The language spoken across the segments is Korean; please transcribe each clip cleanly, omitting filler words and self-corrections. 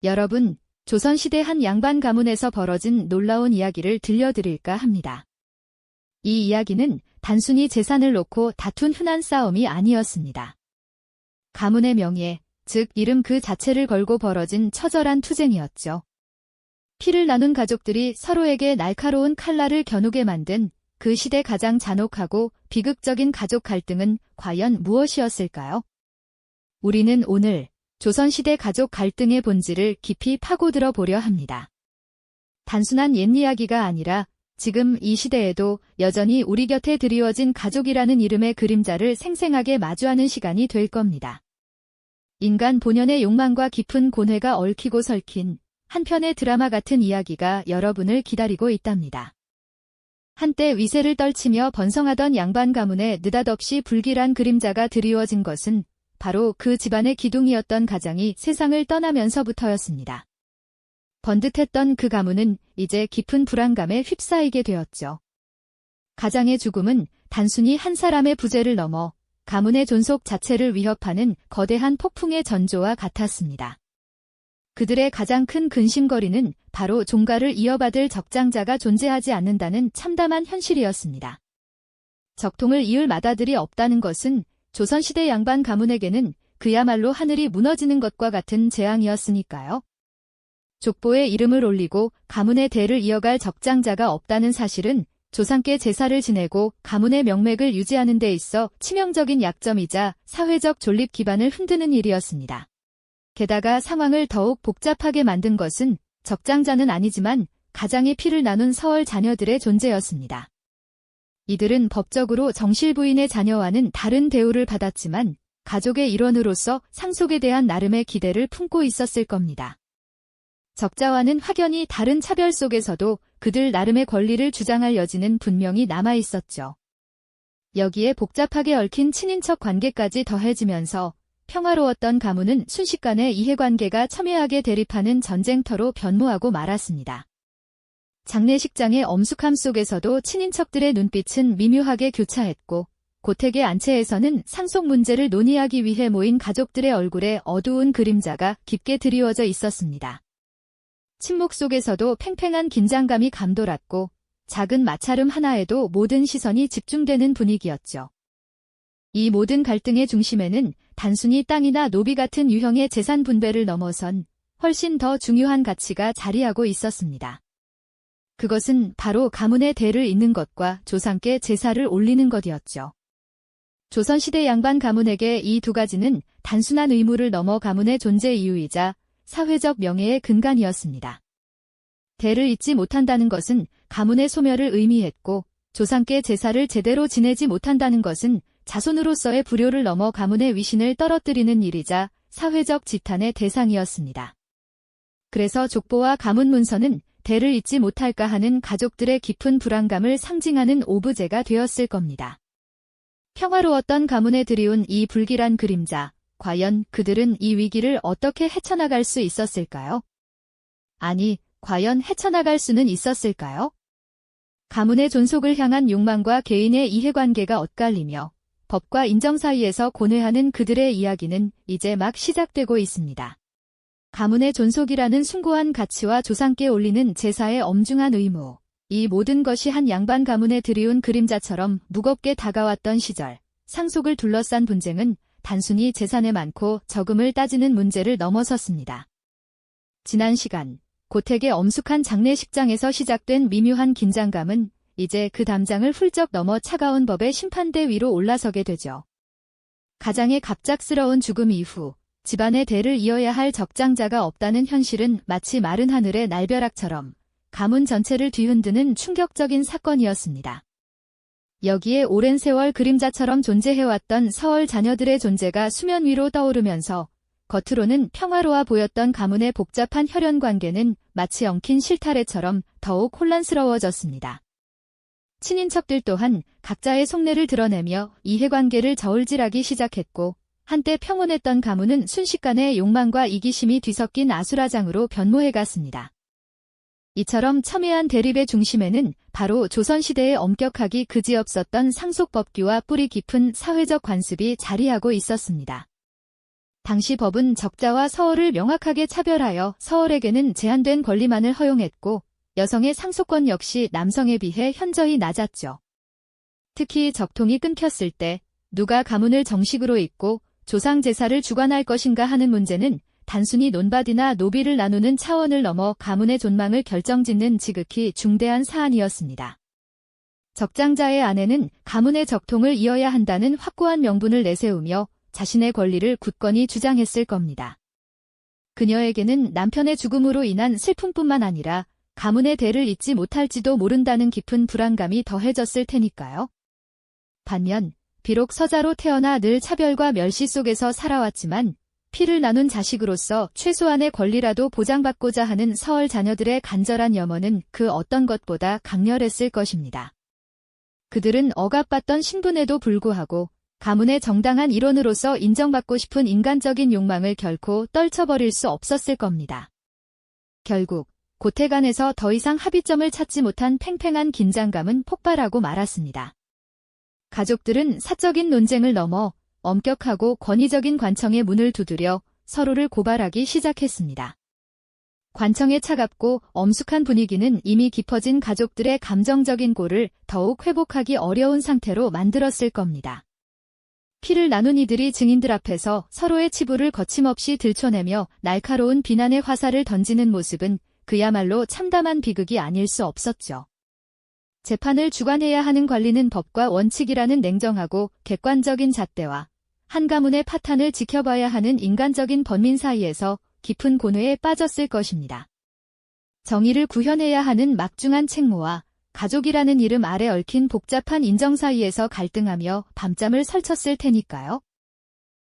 여러분, 조선시대 한 양반 가문에서 벌어진 놀라운 이야기를 들려드릴까 합니다. 이 이야기는 단순히 재산을 놓고 다툰 흔한 싸움이 아니었습니다. 가문의 명예, 즉 이름 그 자체를 걸고 벌어진 처절한 투쟁이었죠. 피를 나눈 가족들이 서로에게 날카로운 칼날을 겨누게 만든 그 시대 가장 잔혹하고 비극적인 가족 갈등은 과연 무엇이었을까요? 우리는 오늘 조선시대 가족 갈등의 본질을 깊이 파고들어 보려 합니다. 단순한 옛 이야기가 아니라 지금 이 시대에도 여전히 우리 곁에 드리워진 가족이라는 이름의 그림자를 생생하게 마주하는 시간이 될 겁니다. 인간 본연의 욕망과 깊은 고뇌가 얽히고 설킨 한편의 드라마 같은 이야기가 여러분을 기다리고 있답니다. 한때 위세를 떨치며 번성하던 양반 가문에 느닷없이 불길한 그림자가 드리워진 것은 바로 그 집안의 기둥이었던 가장이 세상을 떠나면서부터였습니다. 번듯했던 그 가문은 이제 깊은 불안감에 휩싸이게 되었죠. 가장의 죽음은 단순히 한 사람의 부재를 넘어 가문의 존속 자체를 위협하는 거대한 폭풍의 전조와 같았습니다. 그들의 가장 큰 근심거리는 바로 종가를 이어받을 적장자가 존재하지 않는다는 참담한 현실이었습니다. 적통을 이을 맏아들이 없다는 것은 조선시대 양반 가문에게는 그야말로 하늘이 무너지는 것과 같은 재앙이었으니까요. 족보에 이름을 올리고 가문의 대를 이어갈 적장자가 없다는 사실은 조상께 제사를 지내고 가문의 명맥을 유지하는 데 있어 치명적인 약점이자 사회적 존립 기반을 흔드는 일이었습니다. 게다가 상황을 더욱 복잡하게 만든 것은 적장자는 아니지만 가장의 피를 나눈 서얼 자녀들의 존재였습니다. 이들은 법적으로 정실부인의 자녀와는 다른 대우를 받았지만 가족의 일원으로서 상속에 대한 나름의 기대를 품고 있었을 겁니다. 적자와는 확연히 다른 차별 속에서도 그들 나름의 권리를 주장할 여지는 분명히 남아있었죠. 여기에 복잡하게 얽힌 친인척 관계까지 더해지면서 평화로웠던 가문은 순식간에 이해관계가 첨예하게 대립하는 전쟁터로 변모하고 말았습니다. 장례식장의 엄숙함 속에서도 친인척들의 눈빛은 미묘하게 교차했고 고택의 안채에서는 상속 문제를 논의하기 위해 모인 가족들의 얼굴에 어두운 그림자가 깊게 드리워져 있었습니다. 침묵 속에서도 팽팽한 긴장감이 감돌았고 작은 마찰음 하나에도 모든 시선이 집중되는 분위기였죠. 이 모든 갈등의 중심에는 단순히 땅이나 노비 같은 유형의 재산 분배를 넘어선 훨씬 더 중요한 가치가 자리하고 있었습니다. 그것은 바로 가문의 대를 잇는 것과 조상께 제사를 올리는 것이었죠. 조선시대 양반 가문에게 이 두 가지는 단순한 의무를 넘어 가문의 존재 이유이자 사회적 명예의 근간이었습니다. 대를 잇지 못한다는 것은 가문의 소멸을 의미했고 조상께 제사를 제대로 지내지 못한다는 것은 자손으로서의 불효를 넘어 가문의 위신을 떨어뜨리는 일이자 사회적 지탄의 대상이었습니다. 그래서 족보와 가문 문서는 대를 잇지 못할까 하는 가족들의 깊은 불안감을 상징하는 오브제가 되었을 겁니다. 평화로웠던 가문에 드리운 이 불길한 그림자, 과연 그들은 이 위기를 어떻게 헤쳐나갈 수 있었을까요? 아니, 과연 헤쳐나갈 수는 있었을까요? 가문의 존속을 향한 욕망과 개인의 이해관계가 엇갈리며 법과 인정 사이에서 고뇌하는 그들의 이야기는 이제 막 시작되고 있습니다. 가문의 존속이라는 숭고한 가치와 조상께 올리는 제사의 엄중한 의무, 이 모든 것이 한 양반 가문에 드리운 그림자처럼 무겁게 다가왔던 시절, 상속을 둘러싼 분쟁은 단순히 재산의 많고 적음을 따지는 문제를 넘어섰습니다. 지난 시간, 고택의 엄숙한 장례식장에서 시작된 미묘한 긴장감은 이제 그 담장을 훌쩍 넘어 차가운 법의 심판대 위로 올라서게 되죠. 가장의 갑작스러운 죽음 이후 집안의 대를 이어야 할 적장자가 없다는 현실은 마치 마른 하늘의 날벼락처럼 가문 전체를 뒤흔드는 충격적인 사건이었습니다. 여기에 오랜 세월 그림자처럼 존재해왔던 서얼 자녀들의 존재가 수면 위로 떠오르면서 겉으로는 평화로워 보였던 가문의 복잡한 혈연 관계는 마치 엉킨 실타래처럼 더욱 혼란스러워졌습니다. 친인척들 또한 각자의 속내를 드러내며 이해관계를 저울질하기 시작했고 한때 평온했던 가문은 순식간에 욕망과 이기심이 뒤섞인 아수라장으로 변모해갔습니다. 이처럼 첨예한 대립의 중심에는 바로 조선시대의 엄격하기 그지없었던 상속법규와 뿌리 깊은 사회적 관습이 자리하고 있었습니다. 당시 법은 적자와 서얼을 명확하게 차별하여 서얼에게는 제한된 권리만을 허용했고 여성의 상속권 역시 남성에 비해 현저히 낮았죠. 특히 적통이 끊겼을 때 누가 가문을 정식으로 잇고 조상 제사를 주관할 것인가 하는 문제는 단순히 논밭이나 노비를 나누는 차원을 넘어 가문의 존망을 결정짓는 지극히 중대한 사안이었습니다. 적장자의 아내는 가문의 적통을 이어야 한다는 확고한 명분을 내세우며 자신의 권리를 굳건히 주장했을 겁니다. 그녀에게는 남편의 죽음으로 인한 슬픔뿐만 아니라 가문의 대를 잇지 못할지도 모른다는 깊은 불안감이 더해졌을 테니까요. 반면 비록 서자로 태어나 늘 차별과 멸시 속에서 살아왔지만 피를 나눈 자식으로서 최소한의 권리라도 보장받고자 하는 서얼 자녀들의 간절한 염원은 그 어떤 것보다 강렬했을 것입니다. 그들은 억압받던 신분에도 불구하고 가문의 정당한 일원으로서 인정받고 싶은 인간적인 욕망을 결코 떨쳐버릴 수 없었을 겁니다. 결국 고택안에서 더 이상 합의점을 찾지 못한 팽팽한 긴장감은 폭발하고 말았습니다. 가족들은 사적인 논쟁을 넘어 엄격하고 권위적인 관청의 문을 두드려 서로를 고발하기 시작했습니다. 관청의 차갑고 엄숙한 분위기는 이미 깊어진 가족들의 감정적인 골을 더욱 회복하기 어려운 상태로 만들었을 겁니다. 피를 나눈 이들이 증인들 앞에서 서로의 치부를 거침없이 들춰내며 날카로운 비난의 화살을 던지는 모습은 그야말로 참담한 비극이 아닐 수 없었죠. 재판을 주관해야 하는 관리는 법과 원칙이라는 냉정하고 객관적인 잣대와 한 가문의 파탄을 지켜봐야 하는 인간적인 번민 사이에서 깊은 고뇌에 빠졌을 것입니다. 정의를 구현해야 하는 막중한 책무와 가족이라는 이름 아래 얽힌 복잡한 인정 사이에서 갈등하며 밤잠을 설쳤을 테니까요.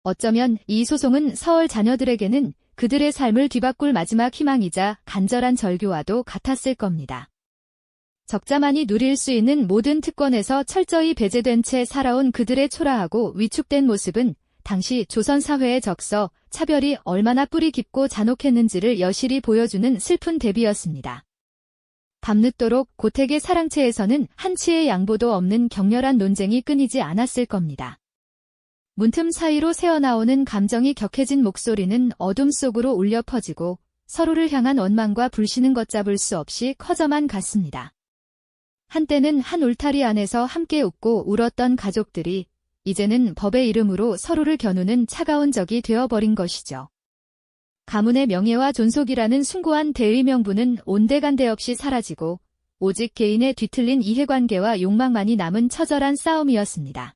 어쩌면 이 소송은 서얼 자녀들에게는 그들의 삶을 뒤바꿀 마지막 희망이자 간절한 절규와도 같았을 겁니다. 적자만이 누릴 수 있는 모든 특권에서 철저히 배제된 채 살아온 그들의 초라하고 위축된 모습은 당시 조선 사회의 적서, 차별이 얼마나 뿌리 깊고 잔혹했는지를 여실히 보여주는 슬픈 대비였습니다. 밤늦도록 고택의 사랑채에서는 한치의 양보도 없는 격렬한 논쟁이 끊이지 않았을 겁니다. 문틈 사이로 새어나오는 감정이 격해진 목소리는 어둠 속으로 울려 퍼지고 서로를 향한 원망과 불신은 걷잡을 수 없이 커져만 갔습니다. 한때는 한 울타리 안에서 함께 웃고 울었던 가족들이 이제는 법의 이름으로 서로를 겨누는 차가운 적이 되어버린 것이죠. 가문의 명예와 존속이라는 숭고한 대의 명분은 온데간데 없이 사라지고 오직 개인의 뒤틀린 이해관계와 욕망만이 남은 처절한 싸움이었습니다.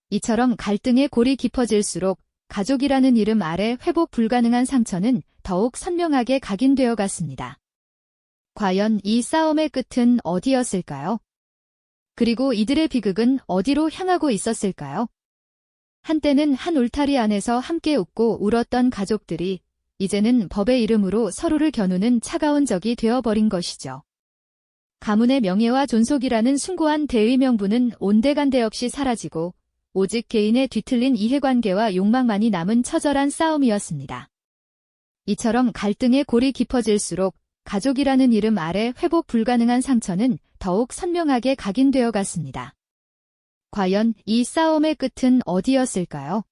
이처럼 갈등의 골이 깊어질수록 가족이라는 이름 아래 회복 불가능한 상처는 더욱 선명하게 각인되어 갔습니다. 과연 이 싸움의 끝은 어디였을까요? 그리고 이들의 비극은 어디로 향하고 있었을까요? 한때는 한 울타리 안에서 함께 웃고 울었던 가족들이 이제는 법의 이름으로 서로를 겨누는 차가운 적이 되어버린 것이죠. 가문의 명예와 존속이라는 숭고한 대의 명분은 온데간데 없이 사라지고 오직 개인의 뒤틀린 이해관계와 욕망만이 남은 처절한 싸움이었습니다. 이처럼 갈등의 골이 깊어질수록 가족이라는 이름 아래 회복 불가능한 상처는 더욱 선명하게 각인되어 갔습니다. 과연 이 싸움의 끝은 어디였을까요?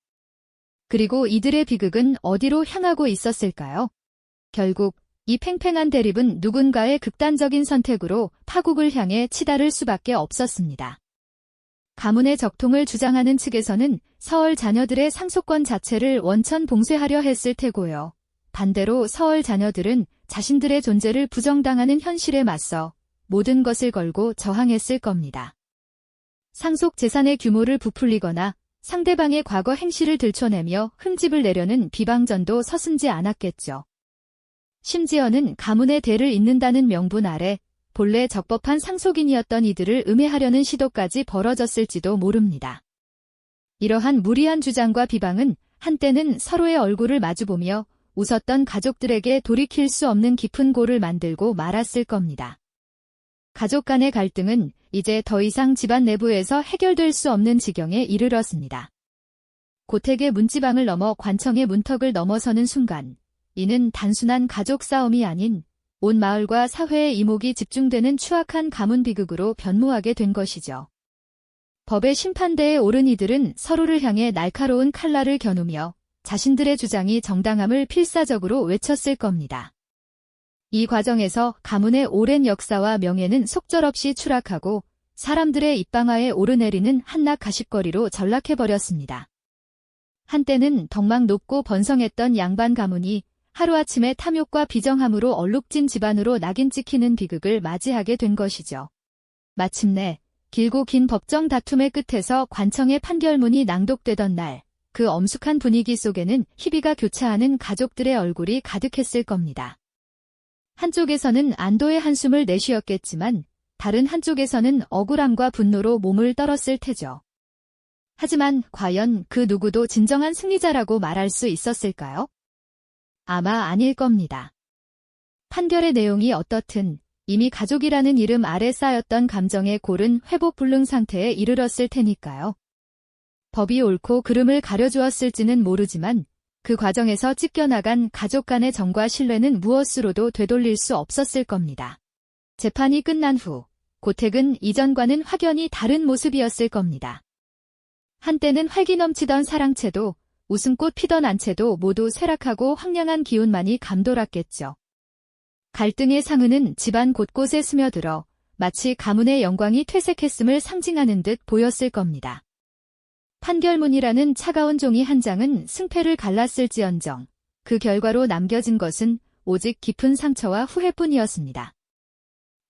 그리고 이들의 비극은 어디로 향하고 있었을까요? 결국 이 팽팽한 대립은 누군가의 극단적인 선택으로 파국을 향해 치달을 수밖에 없었습니다. 가문의 적통을 주장하는 측에서는 서얼 자녀들의 상속권 자체를 원천 봉쇄하려 했을 테고요. 반대로 서얼 자녀들은 자신들의 존재를 부정당하는 현실에 맞서 모든 것을 걸고 저항했을 겁니다. 상속 재산의 규모를 부풀리거나 상대방의 과거 행실을 들춰내며 흠집을 내려는 비방전도 서슴지 않았겠죠. 심지어는 가문의 대를 잇는다는 명분 아래 본래 적법한 상속인이었던 이들을 음해하려는 시도까지 벌어졌을지도 모릅니다. 이러한 무리한 주장과 비방은 한때는 서로의 얼굴을 마주보며 웃었던 가족들에게 돌이킬 수 없는 깊은 골을 만들고 말았을 겁니다. 가족 간의 갈등은 이제 더 이상 집안 내부에서 해결될 수 없는 지경에 이르렀습니다. 고택의 문지방을 넘어 관청의 문턱을 넘어서는 순간 이는 단순한 가족 싸움이 아닌 온 마을과 사회의 이목이 집중되는 추악한 가문 비극으로 변모하게 된 것이죠. 법의 심판대에 오른 이들은 서로를 향해 날카로운 칼날을 겨누며 자신들의 주장이 정당함을 필사적으로 외쳤을 겁니다. 이 과정에서 가문의 오랜 역사와 명예는 속절없이 추락하고 사람들의 입방아에 오르내리는 한낱 가십거리로 전락해버렸습니다. 한때는 덕망 높고 번성했던 양반 가문이 하루아침에 탐욕과 비정함으로 얼룩진 집안으로 낙인 찍히는 비극을 맞이하게 된 것이죠. 마침내 길고 긴 법정 다툼의 끝에서 관청의 판결문이 낭독되던 날, 그 엄숙한 분위기 속에는 희비가 교차하는 가족들의 얼굴이 가득했을 겁니다. 한쪽에서는 안도의 한숨을 내쉬었겠지만 다른 한쪽에서는 억울함과 분노로 몸을 떨었을 테죠. 하지만 과연 그 누구도 진정한 승리자라고 말할 수 있었을까요? 아마 아닐 겁니다. 판결의 내용이 어떻든 이미 가족이라는 이름 아래 쌓였던 감정의 골은 회복 불능 상태에 이르렀을 테니까요. 법이 옳고 그름을 가려주었을지는 모르지만 그 과정에서 찢겨나간 가족 간의 정과 신뢰는 무엇으로도 되돌릴 수 없었을 겁니다. 재판이 끝난 후 고택은 이전과는 확연히 다른 모습이었을 겁니다. 한때는 활기 넘치던 사랑채도 웃음꽃 피던 안채도 모두 쇠락하고 황량한 기운만이 감돌았겠죠. 갈등의 상흔은 집안 곳곳에 스며들어 마치 가문의 영광이 퇴색했음을 상징하는 듯 보였을 겁니다. 판결문이라는 차가운 종이 한 장은 승패를 갈랐을지언정 그 결과로 남겨진 것은 오직 깊은 상처와 후회뿐이었습니다.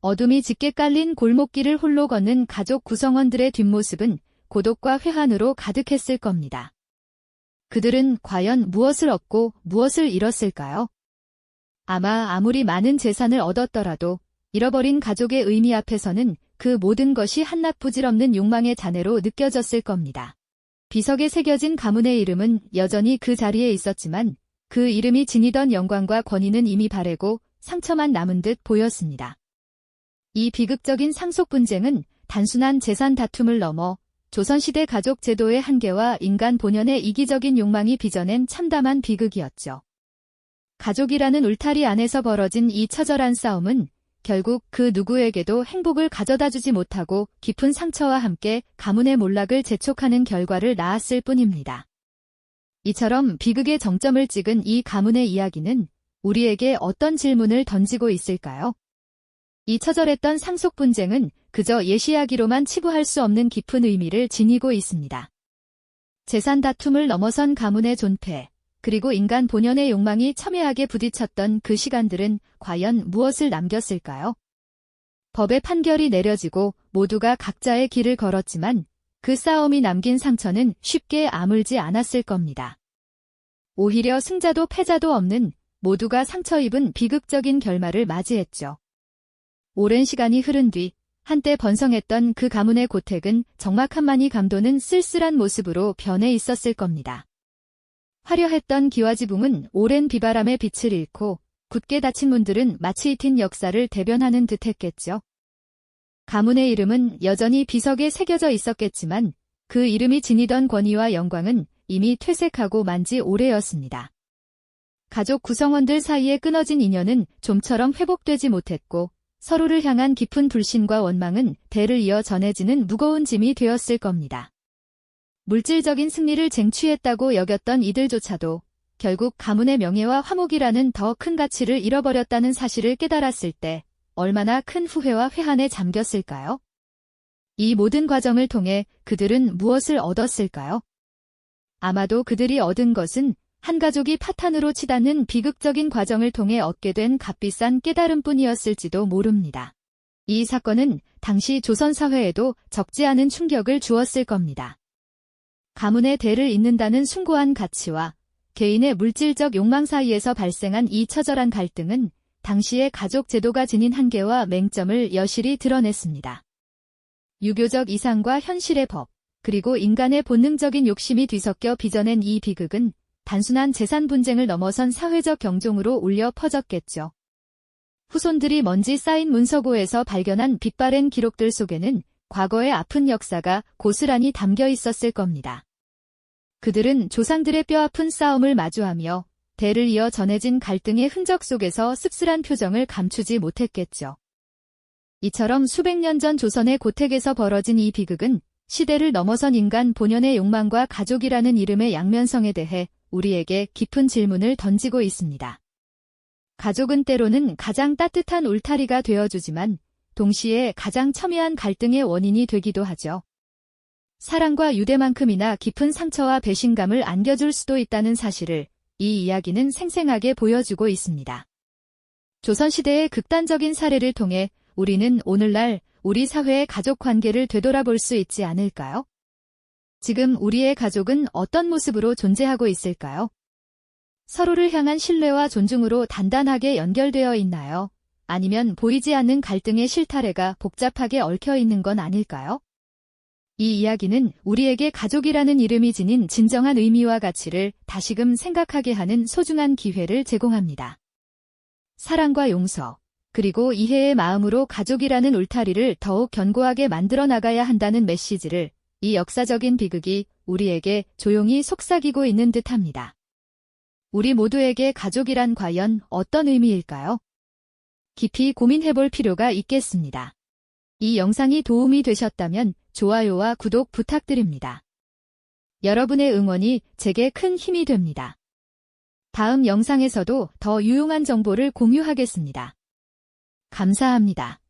어둠이 짙게 깔린 골목길을 홀로 걷는 가족 구성원들의 뒷모습은 고독과 회한으로 가득했을 겁니다. 그들은 과연 무엇을 얻고 무엇을 잃었을까요? 아마 아무리 많은 재산을 얻었더라도 잃어버린 가족의 의미 앞에서는 그 모든 것이 한낱 부질없는 욕망의 잔해로 느껴졌을 겁니다. 비석에 새겨진 가문의 이름은 여전히 그 자리에 있었지만 그 이름이 지니던 영광과 권위는 이미 바래고 상처만 남은 듯 보였습니다. 이 비극적인 상속 분쟁은 단순한 재산 다툼을 넘어 조선시대 가족 제도의 한계와 인간 본연의 이기적인 욕망이 빚어낸 참담한 비극이었죠. 가족이라는 울타리 안에서 벌어진 이 처절한 싸움은 결국 그 누구에게도 행복을 가져다주지 못하고 깊은 상처와 함께 가문의 몰락을 재촉하는 결과를 낳았을 뿐입니다. 이처럼 비극의 정점을 찍은 이 가문의 이야기는 우리에게 어떤 질문을 던지고 있을까요? 이 처절했던 상속 분쟁은 그저 예시이야기로만 치부할 수 없는 깊은 의미를 지니고 있습니다. 재산 다툼을 넘어선 가문의 존폐, 그리고 인간 본연의 욕망이 첨예하게 부딪혔던 그 시간들은 과연 무엇을 남겼을까요? 법의 판결이 내려지고 모두가 각자의 길을 걸었지만 그 싸움이 남긴 상처는 쉽게 아물지 않았을 겁니다. 오히려 승자도 패자도 없는 모두가 상처 입은 비극적인 결말을 맞이했죠. 오랜 시간이 흐른 뒤 한때 번성했던 그 가문의 고택은 적막함만이 감도는 쓸쓸한 모습으로 변해 있었을 겁니다. 화려했던 기와지붕은 오랜 비바람에 빛을 잃고 굳게 닫힌 문들은 마치 긴 역사를 대변하는 듯했겠죠. 가문의 이름은 여전히 비석에 새겨져 있었겠지만 그 이름이 지니던 권위와 영광은 이미 퇴색하고 만지 오래였습니다. 가족 구성원들 사이에 끊어진 인연은 좀처럼 회복되지 못했고 서로를 향한 깊은 불신과 원망은 대를 이어 전해지는 무거운 짐이 되었을 겁니다. 물질적인 승리를 쟁취했다고 여겼던 이들조차도 결국 가문의 명예와 화목이라는 더 큰 가치를 잃어버렸다는 사실을 깨달았을 때 얼마나 큰 후회와 회한에 잠겼을까요? 이 모든 과정을 통해 그들은 무엇을 얻었을까요? 아마도 그들이 얻은 것은 한 가족이 파탄으로 치닫는 비극적인 과정을 통해 얻게 된 값비싼 깨달음뿐이었을지도 모릅니다. 이 사건은 당시 조선 사회에도 적지 않은 충격을 주었을 겁니다. 가문의 대를 잇는다는 숭고한 가치와 개인의 물질적 욕망 사이에서 발생한 이 처절한 갈등은 당시의 가족 제도가 지닌 한계와 맹점을 여실히 드러냈습니다. 유교적 이상과 현실의 법, 그리고 인간의 본능적인 욕심이 뒤섞여 빚어낸 이 비극은 단순한 재산 분쟁을 넘어선 사회적 경종으로 울려 퍼졌겠죠. 후손들이 먼지 쌓인 문서고에서 발견한 빛바랜 기록들 속에는 과거의 아픈 역사가 고스란히 담겨 있었을 겁니다. 그들은 조상들의 뼈아픈 싸움을 마주하며 대를 이어 전해진 갈등의 흔적 속에서 씁쓸한 표정을 감추지 못했겠죠. 이처럼 수백 년 전 조선의 고택에서 벌어진 이 비극은 시대를 넘어선 인간 본연의 욕망과 가족이라는 이름의 양면성에 대해 우리에게 깊은 질문을 던지고 있습니다. 가족은 때로는 가장 따뜻한 울타리가 되어주지만 동시에 가장 첨예한 갈등의 원인이 되기도 하죠. 사랑과 유대만큼이나 깊은 상처와 배신감을 안겨줄 수도 있다는 사실을 이 이야기는 생생하게 보여주고 있습니다. 조선시대의 극단적인 사례를 통해 우리는 오늘날 우리 사회의 가족 관계를 되돌아볼 수 있지 않을까요? 지금 우리의 가족은 어떤 모습으로 존재하고 있을까요? 서로를 향한 신뢰와 존중으로 단단하게 연결되어 있나요? 아니면 보이지 않는 갈등의 실타래가 복잡하게 얽혀 있는 건 아닐까요? 이 이야기는 우리에게 가족이라는 이름이 지닌 진정한 의미와 가치를 다시금 생각하게 하는 소중한 기회를 제공합니다. 사랑과 용서, 그리고 이해의 마음으로 가족이라는 울타리를 더욱 견고하게 만들어 나가야 한다는 메시지를 이 역사적인 비극이 우리에게 조용히 속삭이고 있는 듯합니다. 우리 모두에게 가족이란 과연 어떤 의미일까요? 깊이 고민해볼 필요가 있겠습니다. 이 영상이 도움이 되셨다면 좋아요와 구독 부탁드립니다. 여러분의 응원이 제게 큰 힘이 됩니다. 다음 영상에서도 더 유용한 정보를 공유하겠습니다. 감사합니다.